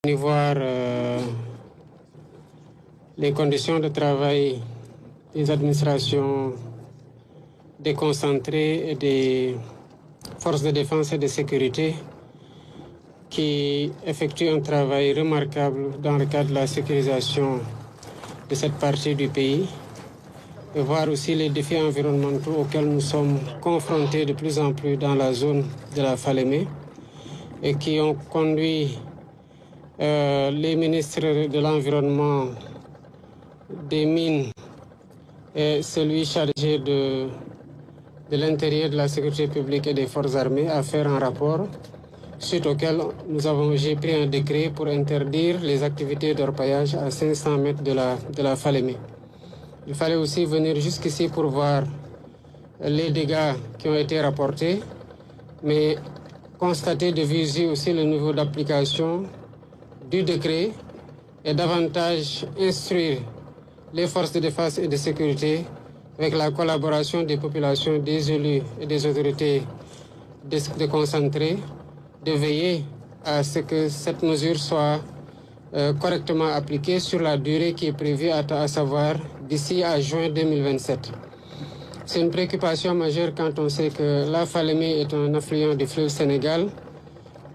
On y voir les conditions de travail des administrations déconcentrées et des forces de défense et de sécurité qui effectuent un travail remarquable dans le cadre de la sécurisation de cette partie du pays, et voir aussi les défis environnementaux auxquels nous sommes confrontés de plus en plus dans la zone de la Falémé et qui ont conduit les ministres de l'Environnement, des Mines et celui chargé de l'Intérieur, de la Sécurité publique et des Forces armées à faire un rapport suite auquel j'ai pris un décret pour interdire les activités d'orpaillage à 500 mètres de la Falémé. Il fallait aussi venir jusqu'ici pour voir les dégâts qui ont été rapportés, mais constater de visu aussi le niveau d'application du décret et davantage instruire les forces de défense et de sécurité avec la collaboration des populations, des élus et des autorités déconcentrées, de veiller à ce que cette mesure soit correctement appliquée sur la durée qui est prévue, à savoir d'ici à juin 2027. C'est une préoccupation majeure quand on sait que la Falémé est un affluent du fleuve Sénégal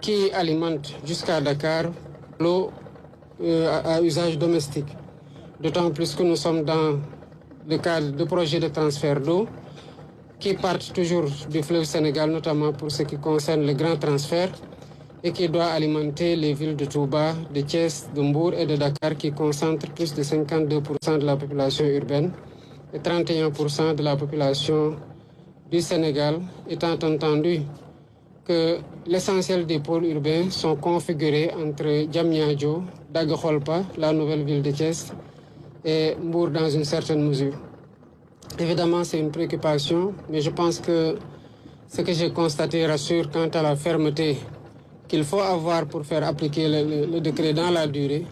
qui alimente jusqu'à Dakar l'eau à usage domestique. D'autant plus que nous sommes dans le cadre de projets de transfert d'eau qui partent toujours du fleuve Sénégal, notamment pour ce qui concerne le grand transfert, et qui doit alimenter les villes de Touba, de Thiès, de Mbour et de Dakar, qui concentrent plus de 52% de la population urbaine et 31% de la population du Sénégal, étant entendu que l'essentiel des pôles urbains sont configurés entre Diamniadio, Daguekholpa, la nouvelle ville de Thiès, et Mbour dans une certaine mesure. Évidemment, c'est une préoccupation, mais je pense que ce que j'ai constaté rassure quant à la fermeté qu'il faut avoir pour faire appliquer le décret dans la durée.